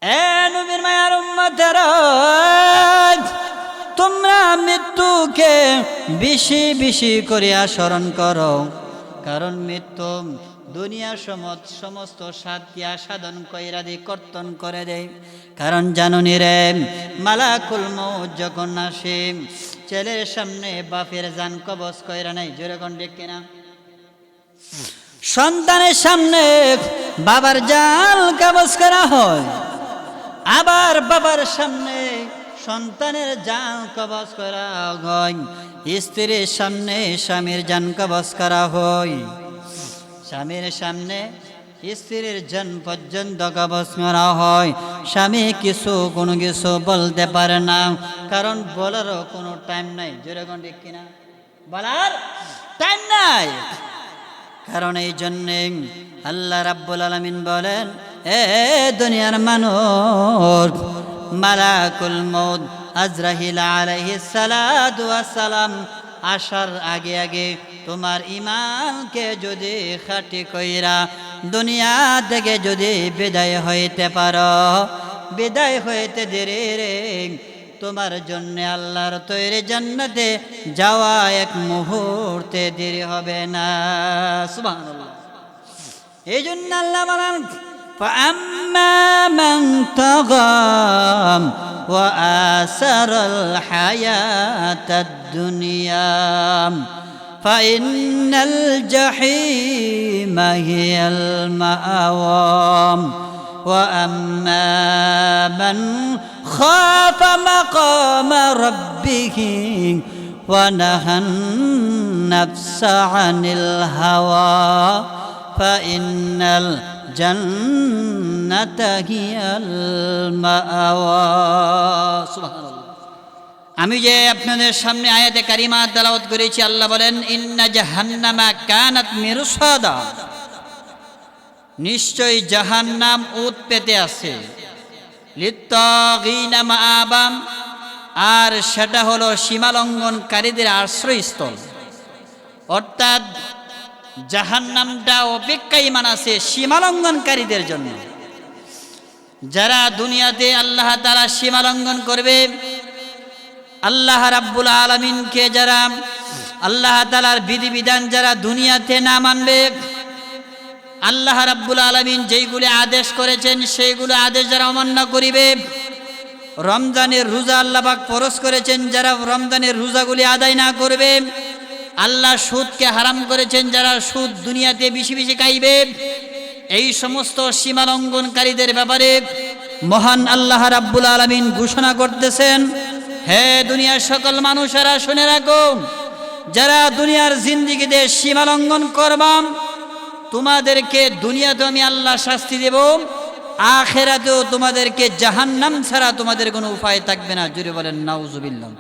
এ নবীর মায়ার উম্মতেরা, তোমরা মৃত্যুকে বেশি বেশি করিয়া স্মরণ করো, কারণ মৃত্যু দুনিয়ার সমস্ত স্বাদ দিয়া সাধন কইরা দিয়ে কর্তন করে দেয়। কারণ জানুনি রে, মালাকুল মউত যখন আসে ছেলের সামনে বাপের জান কবজ কইরা নাই, যেরকম ঠিক কিনা? সন্তানের সামনে বাবার জান কবজ করা হয়, আবার বাবার সামনে সন্তানের জান কবজ করা হয়, স্ত্রীর সামনে স্বামীর জান কবজ করা হয়, স্বামীর সামনে স্ত্রীর জান পর্যন্ত কবজ করা হয়। স্বামী কোনো কিছু বলতে পারে না, কারণ বলারও কোনো টাইম নাই, যেরকম ঠিক কিনা? বলার টাইম নাই। কারণ এই জন্যে আল্লাহ রাব্বুল আলামিন বলেন, এ দুনিয়ার মানুষ, মালাকুল মউত আজরাইল আলাইহিস সালাতু ওয়াস সালাম আসার আগে আগে তোমার ঈমানকে যদি খাঁটি কইরা দুনিয়া থেকে যদি বিদায় হইতে পারো, বিদায় হইতে দেরি রে, তোমার জন্য আল্লাহর তৈরি জান্নাতে যাওয়া এক মুহূর্তে দেরি হবে না। সুবহানাল্লাহ। এই জন্য আল্লাহ বলেন, فأما من طغى وآثر الحياة الدنيا فإن الجحيم هي المأوى وأما من خاف مقام ربه ونهى النفس عن الهوى فإن الجنة هي المأوى. সুবহানাল্লাহ। আমি যে আপনাদের সামনে আয়াতে কারিমা তেলাওয়াত করেছি, আল্লাহ বলেন, ইন্না জাহান্নামা কানাত মিরসাদা, নিশ্চয় জাহান্নাম উৎ পেতে আছে, লিত্তাগিনা মাআবাম, আর সেটা হলো সীমালঙ্ঘনকারীদের আশ্রয়স্থল। অর্থাৎ জাহান্নামটা অপেক্ষায়মান আছে সীমালঙ্ঘনকারীদের জন্য। যারা দুনিয়াতে আল্লাহ তাআলা সীমালঙ্ঘন করবে, আল্লাহ রাব্বুল আলামিনকে যারা, আল্লাহ তাআলার বিধিবিধান যারা দুনিয়াতে না মানবে, আল্লাহ রাব্বুল আলামিন যেইগুলো আদেশ করেছেন সেইগুলো আদেশ যারা অমান্য করিবে, রমজানের রোজা আল্লাহ পাক ফরজ করেছেন, যারা রমজানের রোজাগুলি আদায় না করবে, আল্লাহ সুদকে হারাম করেছেন, যারা সুদ দুনিয়াতে বেশি বেশি খাইবে, এই সমস্ত সীমালঙ্ঘনকারীদের ব্যাপারে মহান আল্লাহ রাব্বুল আলামিন ঘোষণা করতেছেন, হে দুনিয়ার সকল মানুষেরা শুনে রাখো, যারা দুনিয়ার জিন্দেগিতে সীমালঙ্ঘন করবাম, তোমাদেরকে দুনিয়াতে আমি আল্লাহ শাস্তি দেব, আখিরাতেও তোমাদেরকে জাহান্নাম ছাড়া তোমাদের কোনো উপায় থাকবে না। জোরে বলেন নাউজুবিল্লাহ।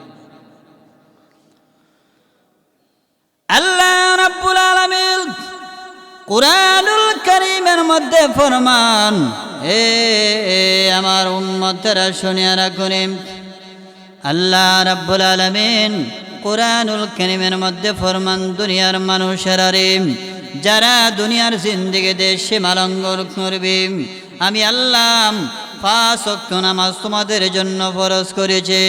আল্লাহ রাব্বুল আলামিন কুরআনুল কারীমের মধ্যে ফরমান, হে আমার উম্মতেরা শুনিয়া রাখুন, আল্লাহ রাব্বুল আলামিন কুরআনুল কারীমের মধ্যে ফরমান, দুনিয়ার মানুষেরা রে, যারা দুনিয়ার জিন্দেগিতে সীমালঙ্ঘন করবে, আমি আল্লাহ 5 ওয়াক্ত নামাজ তোমাদের জন্য ফরজ করেছি,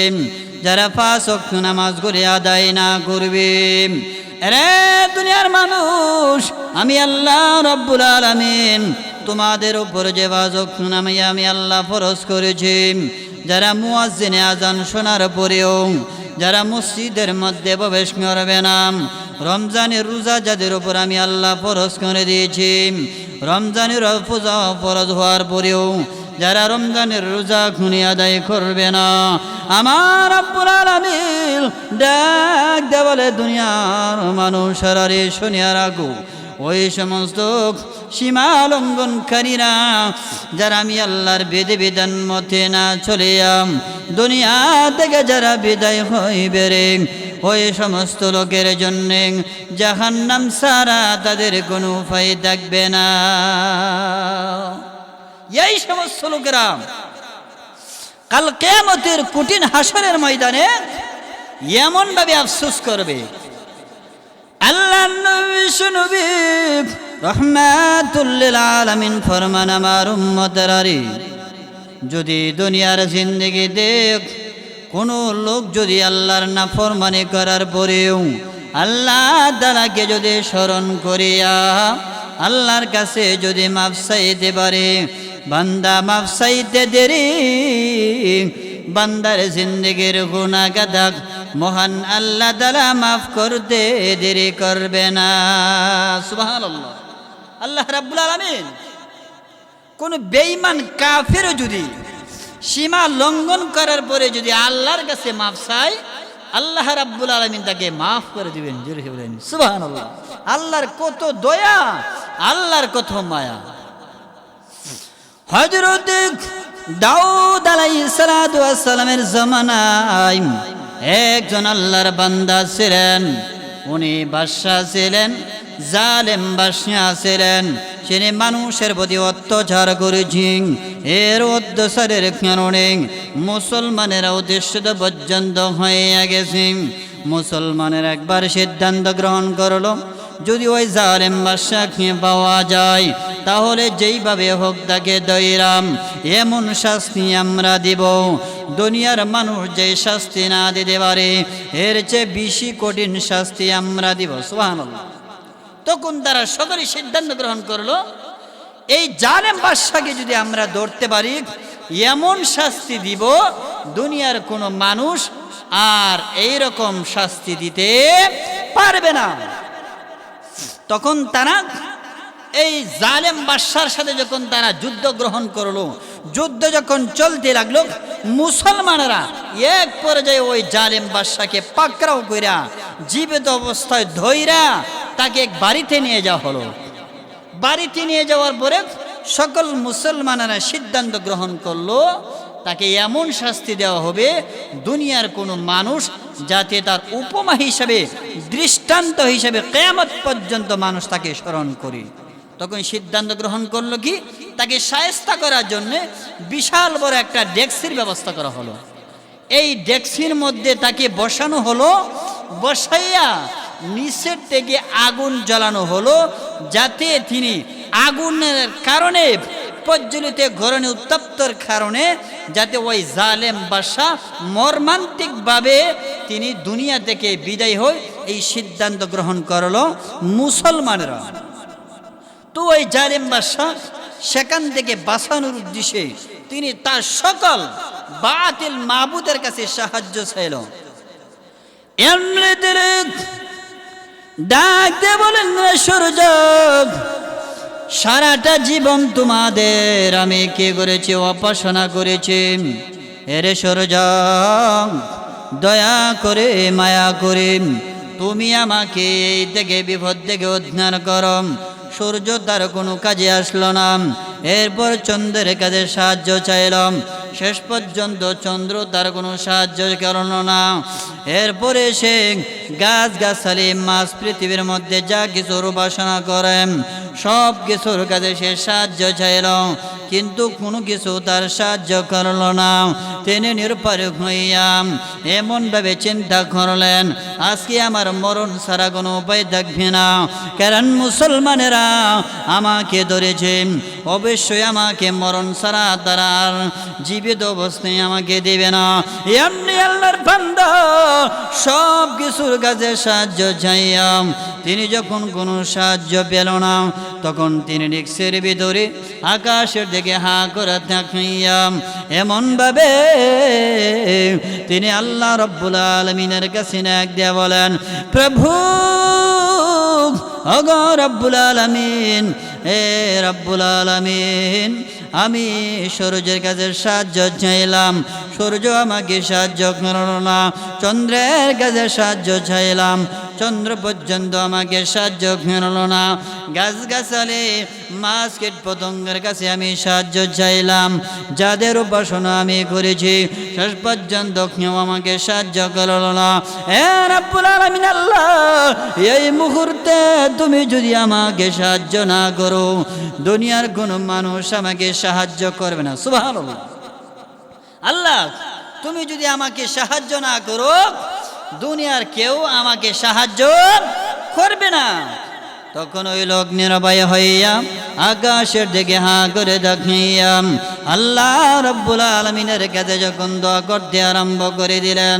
যারা 5 ওয়াক্ত নামাজগুলি আদায় না করবে, রে দুনিয়ার মানুষ, আমি আল্লাহ রাব্বুল আলামিন তোমাদের উপর যে 5 ওয়াক্ত নামাজ আমি আল্লাহ ফরজ করেছি, যারা মুয়াজ্জিনে আযান শোনার পরেও যারা মসজিদের মধ্যে প্রবেশ করবে না, রমজানের রোজা যাদের উপর আমি আল্লাহ ফরজ করে দিয়েছি, রমজানের রোজা ফরজ হওয়ার পরেও যারা রমজানের রোজা খুনি আদায় করবে না, আমার রব্বুল আলামিন ডাক দে বলে, দুনিয়ার মানুষেরা রে শুনিয়া রাখো, ওই সমস্ত সীমালঙ্ঘনকারীরা যারা আমি আল্লাহর বিধিবিধান মতে না চলে দুনিয়া থেকে যারা বিদায় হইবে রে, ওই সমস্ত লোকের জন্য জাহান্নাম ছাড়া তাদের কোনো উপায় থাকবে না। এই সমস্ত লোকেরা কাল কিয়ামতের কঠিন হাসরের ময়দানে এমন ভাবে আফসোস করবে, আল্লাহ নবী রহমাতুল লিল আলামিন ফরমান, আমার উম্মতেরা রে, যদি দুনিয়ার জিন্দেগিতে কোনো লোক যদি আল্লাহর নাফরমানি করার পরেও আল্লাহ তাআলাকে যদি স্মরণ করিয়া আল্লাহর কাছে যদি মাফ চাইতে পারে, বান্দা মাফ চাইতে দেরি বান্দার জিন্দেগির গুনাহ গাদাক মহান আল্লাহ তাআলা মাফ করতে দেরি করবে না। সুবহানাল্লাহ। আল্লাহ রাব্বুল আলামিন কোন বেঈমান কাফের যদি সীমা লঙ্ঘন করার পরে যদি আল্লাহর কাছে মাফ চায়, আল্লাহ রাব্বুল আলামিন তাকে মাফ করে দিবেন। জোরে বলেন সুবহানাল্লাহ। আল্লাহর কত দয়া, আল্লাহর কত মায়া। হযরত দাউদ আলাইহিস সালাতু ওয়াস সালামের জামানায় একজন আল্লাহর বান্দা ছিলেন, উনি বাদশা ছিলেন, জালেম বাদশা ছিলেন। তিনি মানুষের প্রতি অত্যাচার করেছেন। এর অত্যাচারের কারণে মুসলমানেরা অধিষ্ঠিত পর্যন্ত হয়ে গেছে। মুসলমানের একবার সিদ্ধান্ত গ্রহণ করলো, যদি ওই জালেম বাদশাকে পাওয়া যায় তাহলে যেইভাবে হোক তাকে দইরাম এমন শাস্তি আমরা দিব, দুনিয়ার মানুষ যে শাস্তি না দিতে পারে এর চেয়ে বেশি কঠিন শাস্তি আমরা দিব। সুবহানাল্লাহ। তখন তারা সকলে সিদ্ধান্ত গ্রহণ করলো, এই জালেম বাদশাকে যদি আমরা ধরতে পারি এমন শাস্তি দিব দুনিয়ার কোনো মানুষ আর এই রকম শাস্তি দিতে পারবে না। তখন তারা এই জালেম বাদশার সাথে যখন তারা যুদ্ধ গ্রহণ করলো, যুদ্ধ যখন চলতে লাগলো, মুসলমানেরা এক পর্যায়ে ওই জালেম বাদশাকে পাকড়াও কইরা জীবিত অবস্থায় ধইরা তাকে বাড়িতে নিয়ে যাওয়া হলো। বাড়িতে নিয়ে যাওয়ার পরে সকল মুসলমানেরা সিদ্ধান্ত গ্রহণ করলো, তাকে এমন শাস্তি দেওয়া হবে দুনিয়ার কোনো মানুষ যাতে তার উপমা হিসাবে, দৃষ্টান্ত হিসাবে কিয়ামত পর্যন্ত মানুষ তাকে স্মরণ করে। তখন সিদ্ধান্ত গ্রহণ করলো কি, তাকে শায়েস্তা করার জন্য বিশাল বড় একটা ডেক্সির ব্যবস্থা করা হলো। এই ডেক্সির মধ্যে তাকে বসানো হলো, বসাইয়া নিচের থেকে আগুন জ্বালানো হলো, যাতে তিনি আগুনের কারণে প্রজ্বলিত গরণে উত্তপ্তর কারণে যাতে ওই জালেম বাদশা মর্মান্তিকভাবে তিনি দুনিয়া থেকে বিদায় হয়, এই সিদ্ধান্ত গ্রহণ করলো মুসলমানেরা। তো ওই জালেম বাদশা সেখান থেকে বাঁচানোর উদ্দেশ্যে তিনি তার সকল বাতিল মাবুদের কাছে সাহায্য চাইল। এমনিতে ডাকতে বলেন, সূর্য সারাটা জীবন তোমাদের আমি কি করেছি, উপাসনা করেছি। এরে সূর্য দয়া করে মায়া করে তুমি আমাকে এই থেকে বিপদ থেকে উদ্ধার করো। সূর্য তার কোনো কাজে আসলো না। এরপর চন্দ্রের কাছে সাহায্য চাইলাম, শেষ পর্যন্ত চন্দ্র তার কোনো সাহায্য করল না। এরপরে সে গাছ গাছালি মাছ পৃথিবীর মধ্যে যা কিছুর উপাসনা করেন সব কিছুর কাছে সে সাহায্য চাইল, কিন্তু কোনো কিছু তার সাহায্য করল না। তিনি নিরুপায় হইয়া এমনভাবে চিন্তা করলেন, আজকে আমার মরণ ছাড়া কোনো উপায় থাকবে না, কারণ মুসলমানেরা আমাকে ধরেছে, অবশ্যই আমাকে মরণ ছাড়া তারা আর জীবিত অবস্থায় আমাকে দেবে না। এমনি আল্লাহর বান্দা সব কিছুর কাছে সাহায্য চাইয়া তিনি যখন কোনো সাহায্য পেল না, তখন তিনি রিক্সের ভিতরে আকাশের দিকে হা করে তাকাইয়া এমনভাবে তিনি আল্লাহ রব্বুল আলামিনের কাছে ডাক দিয়া বলেন, প্রভু ওগো রব্বুল আলামিন, হে রব্বুল আলামিন, আমি সূর্যের কাছে সাহায্য চাইলাম, সূর্য আমাকে সাহায্য করল না। চন্দ্রের কাছে সাহায্য চাইলাম, চন্দ্র পর্যন্ত আমাকে সাহায্য করল না। গাছ গাছালি মাছ কীট পতঙ্গের কাছে আমি সাহায্য চাইলাম, যাদের উপাসনা আমি করেছি শেষ পর্যন্ত কেউ আমাকে সাহায্য করল না। হে রব্বুল আলামিন আল্লাহ, এই মুহূর্তে তুমি যদি আমাকে সাহায্য না করো দুনিয়ার কোনো মানুষ আমাকে সাহায্য করবে না। সুবহানাল্লাহ। আল্লাহ, তুমি যদি আমাকে সাহায্য না করো দুনিয়ার কেউ আমাকে সাহায্য করবে না। তখন ওই লোক নিরভয় হইয়া আকাশের দিকে হাঁ করে দেখিয়াম আল্লাহ রাব্বুল আলামিনের কাছে যখন দোয়া করতে আরম্ভ করে দিলেন,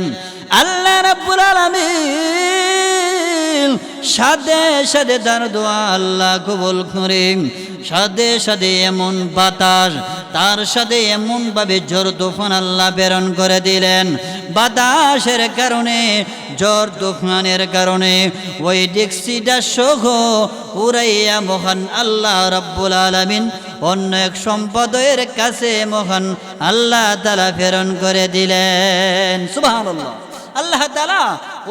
আল্লাহ রাব্বুল আলামিন সাথে সাথে তার দোয়া আল্লাহ কবুল করেন। সাথে সাথে এমন বাতাস, তার সাথে এমনভাবে ঝড় তুফান আল্লাহ প্রেরণ করে দিলেন। বাতাসের কারণে, ঝড় তুফানের কারণে ওই ডেক্সিটা সহ উড়াইয়া মহান আল্লাহ রাব্বুল আলামিন অন্য এক সম্পদের কাছে মহান আল্লাহ তাআলা প্রেরণ করে দিলেন। সুবহানাল্লাহ। আল্লাহ তাআলা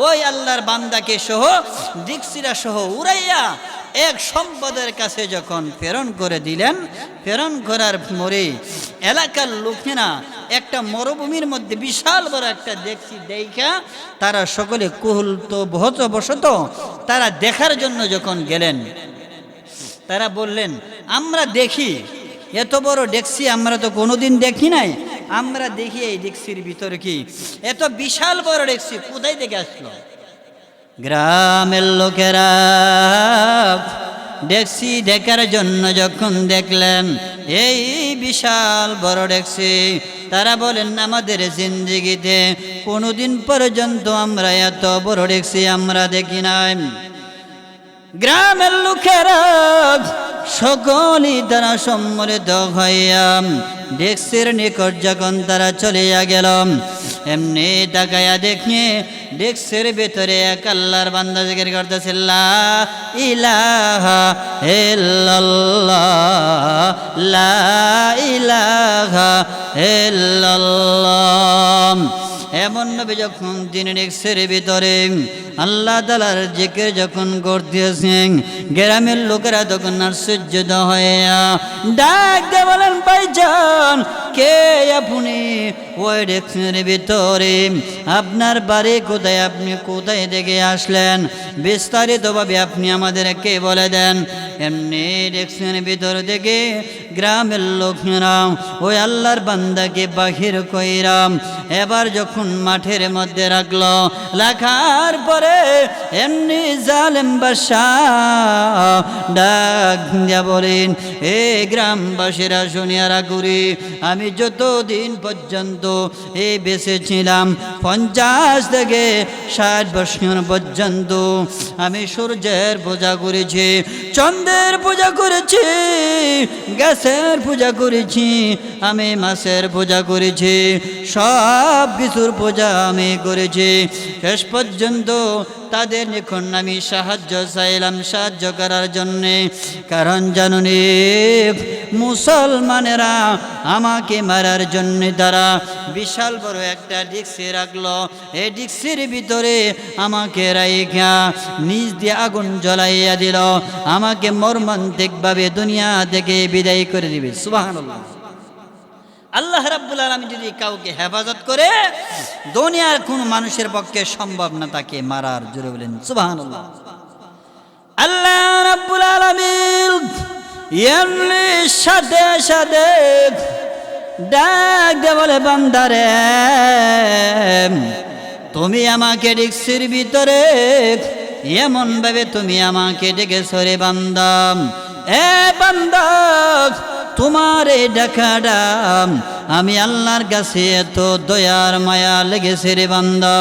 ওই আল্লাহর বান্দাকে সহ ডেক্সিটা সহ উড়াইয়া এক সম্পদের কাছে যখন প্রেরণ করে দিলেন, প্রেরণ করার পরে এলাকার লোকেরা একটা মরুভূমির মধ্যে বিশাল বড় একটা ডেক্সি দেখা তারা সকলে বসত তারা দেখার জন্য যখন গেলেন, তারা বললেন, আমরা দেখি এত বড় ডেক্সি আমরা তো কোনোদিন দেখি নাই, আমরা দেখি এই ডেক্সির ভিতরে কি এত বিশাল বড় ডেক্সি কোথায় থেকে আসলো। গ্রামের লোকেরা ডেক্সি দেখার জন্য যখন দেখলেন এই বিশাল বড় ডেক্সি, তারা বলেন, আমাদের জিন্দেগিতে কোনোদিন পর্যন্ত আমরা এত বড় ডেক্সি আমরা দেখি নাই। গ্রামের লোকেরা সকলেই তারা সম্মিলিত হইয়া ডেক্সির নিকট যখন তারা চলিয়া গেল, এমনি তাকায়া দেখে ডেক্সির ভিতরে এক আল্লাহর বান্দা জিকির করতেছে, লা ইলাহা ইল্লাল্লাহ, লা ইলাহা ইল্লাল্লাহ। এমন ভাবে যখন তিনি ডেক্সির ভিতরে আল্লাহ তাআলার জিকির যখন করতেছেন, গ্রামের লোকেরা তখন আশ্চর্য হইয়া ডাক দিয়ে বলেন, ভাইজান কে আপনি? ওই ডেক্সির ভিতরে আপনার বাড়ি কোথায়, আপনি কোথায় থেকে আসলেন, বিস্তারিতভাবে আপনি আমাদেরকে বলে দেন। এমনি ডেক্সির ভিতর থেকে গ্রামের লোকেরা ওই আল্লাহর বান্দাকে বাহির কইরাম এবার যখন মাঠের মধ্যে রাখলো, রাখার পরে এমনি জালেম বাদশা ডাক দিয়া বলেন, এ গ্রামবাসীরা শুনিয়ারা করি, আমি যতদিন পর্যন্ত এই বেঁচে ছিলাম 50 থেকে 60 বছর পর্যন্ত আমি সূর্যের পূজা করেছি, চন্দ্রের পূজা করেছি, গাছের পূজা করেছি, আমি মাছের পূজা করেছি, সব কিছুর পূজা আমি করেছি। শেষ পর্যন্ত তাদের নিকট আমি সাহায্য চাইলাম, সাহায্য করার জন্যে। কারণ জানুনি মুসলমানেরা আমাকে মারার জন্যে তারা বিশাল বড় একটা ডেক্সি রাখলো, এই ডেক্সির ভিতরে আমাকে রাইখা নিজ দিয়ে আগুন জ্বলাইয়া দিল, আমাকে মর্মান্তিকভাবে দুনিয়া থেকে বিদায় করে দিবে। সুবহানাল্লাহ। আল্লাহ রাব্বুল আলামিন যদি কাউকে হেফাজত করে, দুনিয়ার কোন মানুষের পক্ষে সম্ভব না তাকে মারার। জোরে বলেন সুবহানাল্লাহ। আল্লাহ রাব্বুল আলামিন এমনি সাথে সাথে ডাক দিয়ে বলে, বান্দারে তুমি আমাকে ডেক্সির ভিতরে এমন ভাবে তুমি আমাকে ডেকেছো রে বান্দা, এ বান্দা তোমার এই ডাকাটা আমি আল্লাহর কাছে এত দয়ার মায়া লেগেছে রে বান্দা।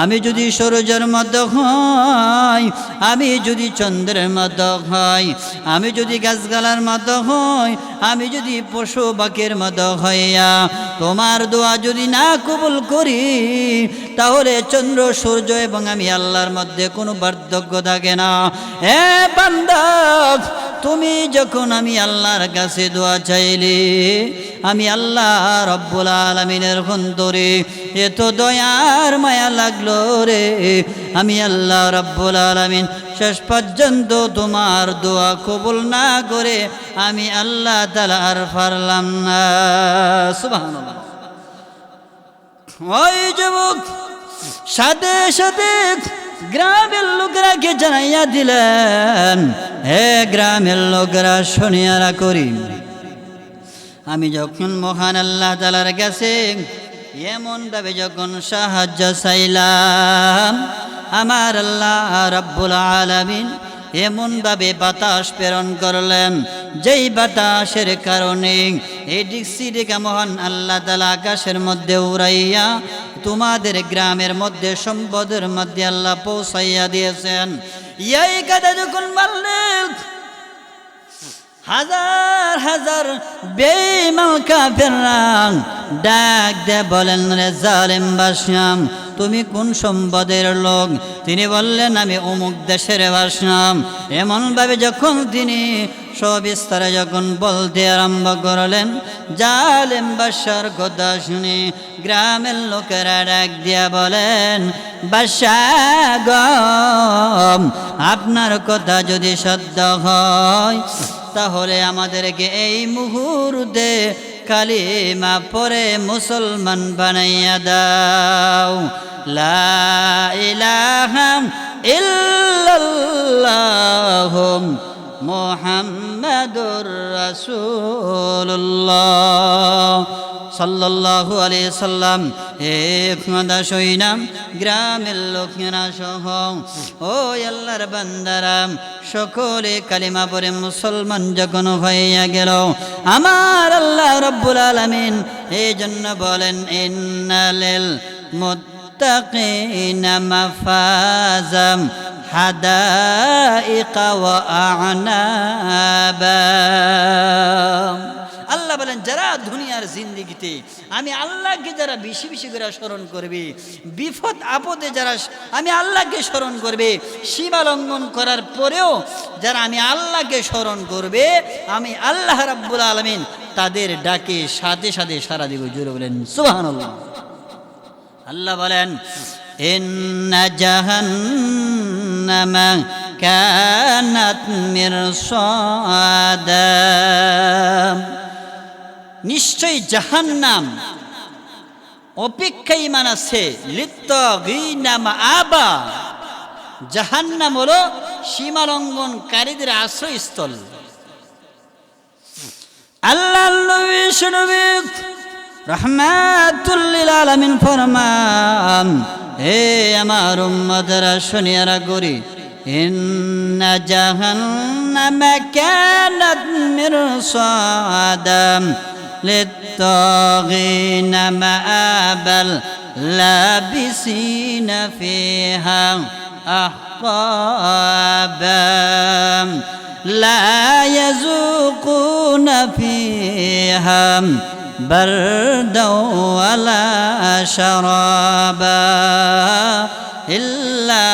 আমি যদি সূর্যের মতো হই, আমি যদি চন্দ্রের মতো হই, আমি যদি গাছগালার মতো হই, আমি যদি পশু পাখির মতো হইয়া তোমার দোয়া যদি না কবুল করি, তাহলে চন্দ্র সূর্য এবং আমি আল্লাহর মধ্যে কোনো পার্থক্য থাকে না। এ বান্দা তুমি যখন আমি আল্লাহর কাছে দোয়া চাইলি, আমি আল্লাহ রব্বুল আলামিনের অন্তরে এত দয়ার মায়া লাগলো রে, আমি আল্লাহ রব্বুল আলামিন শেষ পর্যন্ত তোমার দোয়া কবুল না করে আমি আল্লাহ তাআলা আর পারলাম না। সুবহানাল্লাহ। ওই যুবক সাথে সাথে গ্রামের লোকেরাকে জানাইয়া দিলেন, হে গ্রামের লোকেরা শুনিয়ারা করি, আমি যখন মহান আল্লাহ তাআলার কাছে এমন ভাবে যখন সাহায্য চাইলাম, আমার আল্লাহ রাব্বুল আলামিন এমনভাবে বাতাস প্রেরণ করলেন, যেই বাতাসের কারণে এই ডিক্সিটিকে মহান আল্লাহ তাআলা আকাশের মধ্যে উড়াইয়া তোমাদের গ্রামের মধ্যে সম্পদের মধ্যে আল্লাহ পৌঁছাইয়া দিয়েছেন। এই কথা যখন বললেন, হাজার হাজার বেঈমান কাফেররা ডাক দিয়ে বলেন, রে জালেম বাদশা, তুমি কোন সম্পদের লোক? তিনি বললেন, আমি অমুক দেশের বাদশা। এমনভাবে যখন তিনি সবিস্তারে যখন বলতে আরম্ভ করলেন, জালেম বাদশার কথা শুনে গ্রামের লোকেরা ডাক দিয়া বলেন, বাদশা গো, আপনার কথা যদি সত্য হয় তাহলে আমাদেরকে এই মুহূর্তে কালিমা পড়ে মুসলমান বানাইয়া দাও। লা ইলাহা ইল্লাল্লাহু মুহাম্মাদুর রাসূলুল্লাহ সাল্লাল্লাহু আলাইহি সাল্লাম। এক মাদা সইনাম গ্রামের লোকেরা সহ ও আল্লাহর বান্দারা সকলে কালিমা পড়ে মুসলমান যখন হইয়া গেল, আমার আল্লাহ রাব্বুল আলামিন এই জন্য বলেন, ইন্নালিল মুত্তাকিনা মাফাজাম হাদাইকা ওয়া আ'নাবা। আল্লাহ বলেন, যারা দুনিয়ার জিন্দেগিতে আমি আল্লাহকে যারা বেশি বেশি করে স্মরণ করবে, বিপদ আপদে যারা আমি আল্লাহকে স্মরণ করবে, সীমা লঙ্ঘন করার পরেও যারা আমি আল্লাহকে স্মরণ করবে, আমি আল্লাহ রাব্বুল আলামিন তাদের ডাকে সাথে সাথে সাড়া দিব। জোরে বলেন সুবহানাল্লাহ। আল্লাহ বলেন, ইন্না জাহান্নামা কানাত মিরসাদা, নিশ্চয়ই জাহান্নাম অপেক্ষাই মানাছে লিত্তাগিনা মাআবা। জাহান্নাম হলো সীমালঙ্ঘনকারীদের আশ্রয়স্থল। আল্লাহর নবী শুনবে রাহমাতুল লিল আলামিন ফরমান, হে আমার উম্মতরা শুনিয়া করি, ইন্না জাহান্নামা কানাত মিরসাদা লিত্তাগিনা মাআবাল লাবিসিনা ফিহা আহকাবা লা ইয়াযুকুনা ফিহা বারদাও ওয়ালা শারাবা ইল্লা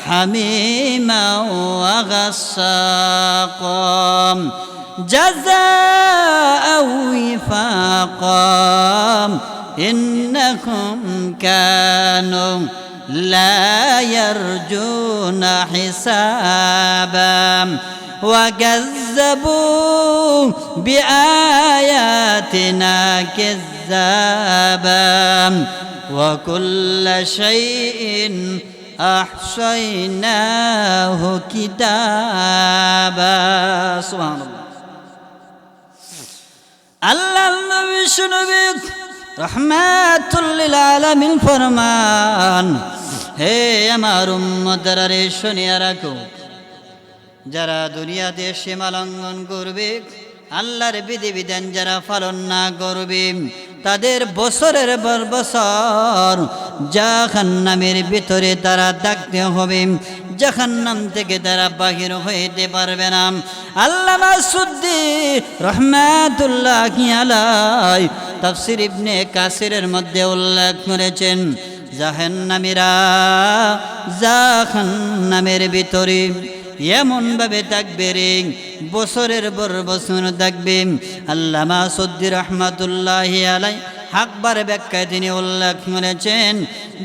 হামিমা ওয়া গাসসাকা জাযাআ ওয়িফাকা ইন্নাকুম কানু লা ইয়ারজুনা হিসাবা وكذبوا بآياتنا كذابا وكل شيء أحصيناه كتابا سبحان الله আল্লাহ নবী শুনবে রাহমাতুল লিল আলামিন ফরমান, হে আমার উম্মতরা রে শুনিয়া রাখো, যারা দুনিয়াতে সীমা লঙ্ঘন করবে, আল্লাহর বিধিবিধান যারা পালন না করবে, তাদের বছরের পর বছর জাহান্নামের ভিতরে তারা থাকতে হবে, জাহান্নাম থেকে তারা বাহির হইতে পারবে না। আল্লামা সুদ্দি রহমাতুল্লাহি আলাইহি তাফসীর ইবনে কাসিরের মধ্যে উল্লেখ করেছেন, জাহান্নামীরা জাহান্নামের ভিতরে এমনভাবে থাকবে রে, বছরের পর বছর থাকবে। আল্লামা সুদ্দি রহমাতুল্লাহি আলাইহি আকবার ব্যাখ্যায় তিনি উল্লেখ করেছেন,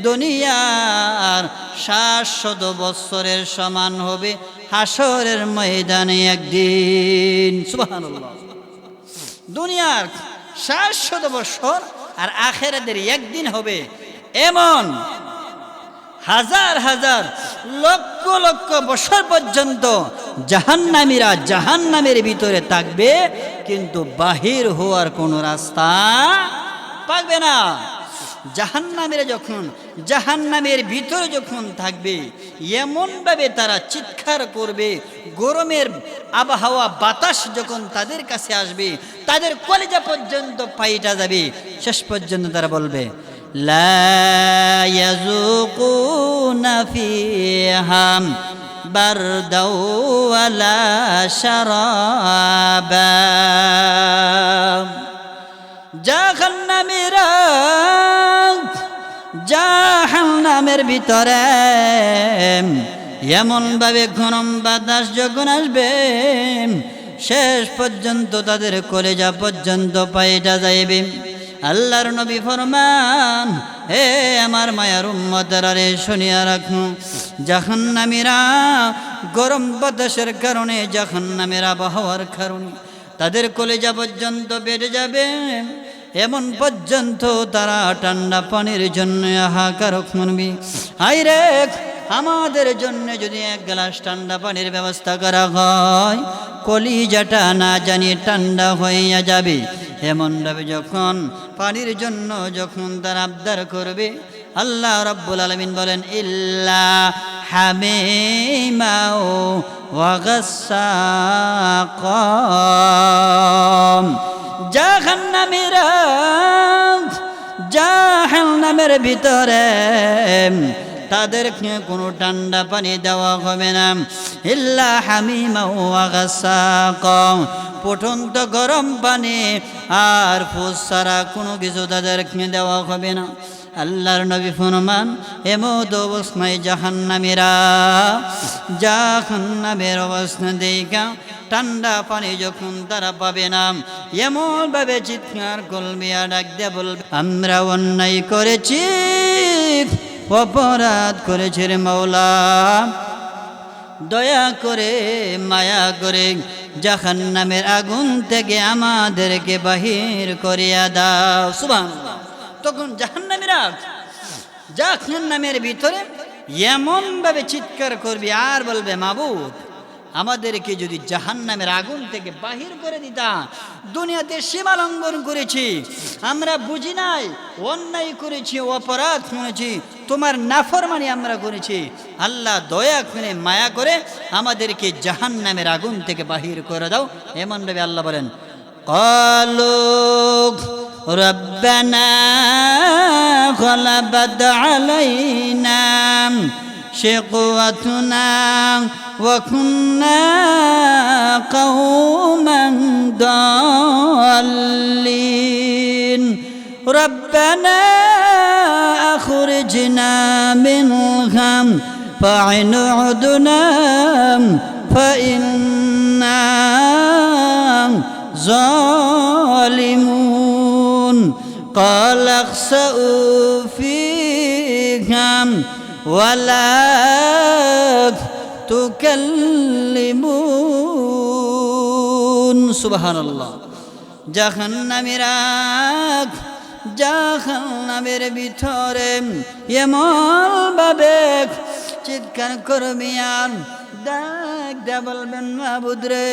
দুনিয়ার 700 বছরের সমান হবে হাসরের ময়দানে একদিন। সুবহানাল্লাহ। দুনিয়ার 700 বছর আর আখিরাতের একদিন হবে এমন হাজার হাজার লক্ষ লক্ষ বছর পর্যন্ত জাহান্নামীরা জাহান্নামের ভিতরে থাকবে, কিন্তু বাহির হওয়ার কোনো রাস্তা পাবে না। জাহান্নামের যখন জাহান্নামের ভিতরে যখন থাকবে এমনভাবে তারা চিৎকার করবে, গরমের আবহাওয়া বাতাস যখন তাদের কাছে আসবে তাদের কলিজা পর্যন্ত পাইটা যাবে। শেষ পর্যন্ত তারা বলবে লা ইয়াযুকুনা ফিহা বারদাও ওয়ালা শারাবা। জাহান্নামের ভিতরে এমনভাবে গরম বাতাস যখন আসবে শেষ পর্যন্ত তাদের কলেজা পর্যন্ত পাইটা যাইবে। আল্লাহর নবী ফরমান, হে আমার মায়ার উম্মতেরা রে, শুনিয়া রাখুন, জাহান্নামীরা গরম বাতাসের কারণে, জাহান্নামের আবহাওয়ার কারণে তাদের কলেজা পর্যন্ত বেড়ে যাবে। এমন পর্যন্ত তারা ঠান্ডা পানির জন্য হাহাকার করবে। হায়রে, আমাদের জন্য যদি এক গ্লাস ঠান্ডা পানির ব্যবস্থা করা হয়, কলিজাটা না জানি ঠান্ডা হইয়া যাবে। এমনভাবে যখন পানির জন্য যখন তারা আবদার করবে, আল্লাহ রাব্বুল আলামিন বলেন ইল্লা হামিমা ওয়া গাসসাকাম। জাহান্নামের ভিতরে তাদেরকে কোনো ঠান্ডা পানি দেওয়া হবে না। ইল্লা হামিমা ওয়া গাসসাকাম, ফুটন্ত গরম পানি আর ফুস ছাড়া কোনো কিছু তাদেরকে দেওয়া হবে না। আল্লাহর নবী ফরমান, এমত অবস্থায় জাহান্নামের অবস্থা দেখা ঠান্ডা পানি যখন তারা পাবে না, এমনভাবে চিৎকার করবে আর ডাক দিয়ে বলবে, আমরা অন্যায় করেছি, অপরাধ করেছি রে মাওলা, দয়া করে মায়া করে জাহান্নামের আগুন থেকে আমাদেরকে বাহির করিয়া দাও। সুবহানাল্লাহ। তখন জাহান্নামের ভিতরে এমনভাবে চিৎকার করবে আর বলবে, মাবুদ, আমাদেরকে যদি জাহান্নামের আগুন থেকে বাহির করে দিতা। দুনিয়াতে সীমা লঙ্ঘন করেছি, আমরা বুঝি নাই, অন্যায় করেছি, অপরাধ করেছি, তোমার নাফরমানি আমরা করেছি। আল্লাহ দয়া করে মায়া করে আমাদেরকে জাহান্নামের আগুন থেকে বাহির করে দাও। এমনভাবে আল্লাহ বলেন, ক্বালু রব্বানা গলাবাত আলাইনা শিকওয়াতুনা ওয়া কুন্না কওমান দাল্লিন রব্বানা আখরিজনা মিনহা ফাইন উদনা ফাইন্না জালিমুন قال اخسئوا فيها ولا تكلمون। সুবহানাল্লাহ। জাহান্নামের ভিতরে এমনভাবে চিৎকার করবি আর ডাক দে বলবেন, মাবুদ রে,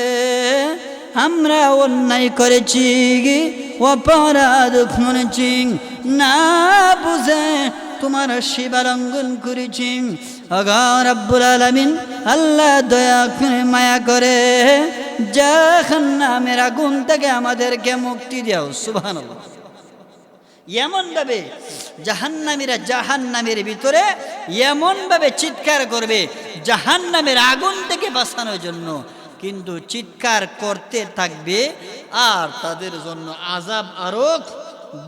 আমরা অন্যায় করেছি, অপরাধ করেছি, না বুঝে তোমার সীমা লঙ্ঘন করেছি। ওগো রব্বুল আলামিন, আল্লাহ দয়া করে মায়া করে জাহান্নামের আগুন থেকে আমাদেরকে মুক্তি দাও। সুবহানাল্লাহ। এমনভাবে জাহান্নামের ভিতরে এমনভাবে চিৎকার করবে জাহান্নামের আগুন থেকে বাঁচানোর জন্য, কিন্তু চিৎকার করতে থাকবে আর তাদের জন্য আযাব আরো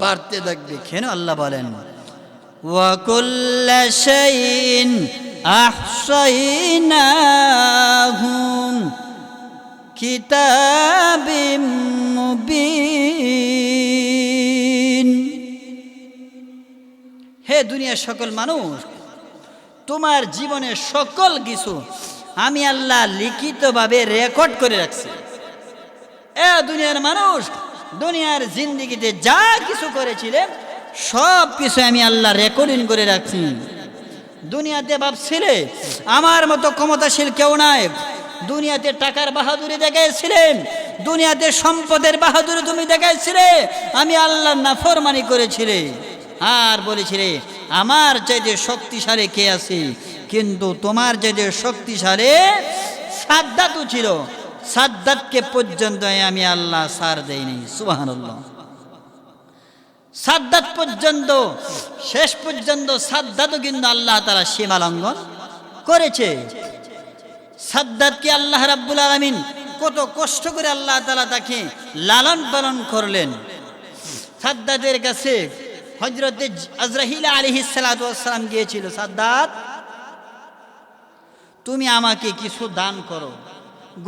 বাড়তে থাকবে। কেন আল্লাহ বলেন, ওয়া কুল্লা শাইইন আহসাইনাহু কিতাবিম মুবিন। হে দুনিয়ার সকল মানুষ, তোমার জীবনের সকল কিছু আমি আল্লাহ লিখিতভাবে রেকর্ড করে রাখছি। দুনিয়ার মানুষ, দুনিয়ার জিন্দেগিতে যা কিছু করেছিলে সব কিছু আমি আল্লাহ রেকর্ডিং করে রাখছি। দুনিয়াতে ভাবছিলে আমার মতো ক্ষমতাশীল কেউ নাই, দুনিয়াতে টাকার বাহাদুরি দেখাইছিলেন, দুনিয়াতে সম্পদের বাহাদুরি তুমি দেখাইছিলে, আমি আল্লাহর নাফরমানি করেছিলে। আর বলেছিলে আমার চাইতে শক্তিশালী কে আছে, কিন্তু তোমার চাইতে শক্তিশালী সাদ্দাতও ছিল। সাদ্দাতকে পর্যন্ত আমি আল্লাহ সার দেইনি। সুবহানাল্লাহ। সাদ্দাত পর্যন্ত, শেষ পর্যন্ত সাদ্দাতও কিন্তু আল্লাহ তাআলা সীমা লঙ্ঘন করেছে। সাদ্দাতকে আল্লাহ রাব্বুল আলামিন কত কষ্ট করে আল্লাহ তাআলা তাকে লালন পালন করলেন। সাদ্দাতের কাছে হযরতে আজরাইল আলাইহিস সালাতু ওয়াস সালাম গিয়েছিল, সাদ্দাত তুমি আমাকে কিছু দান করো।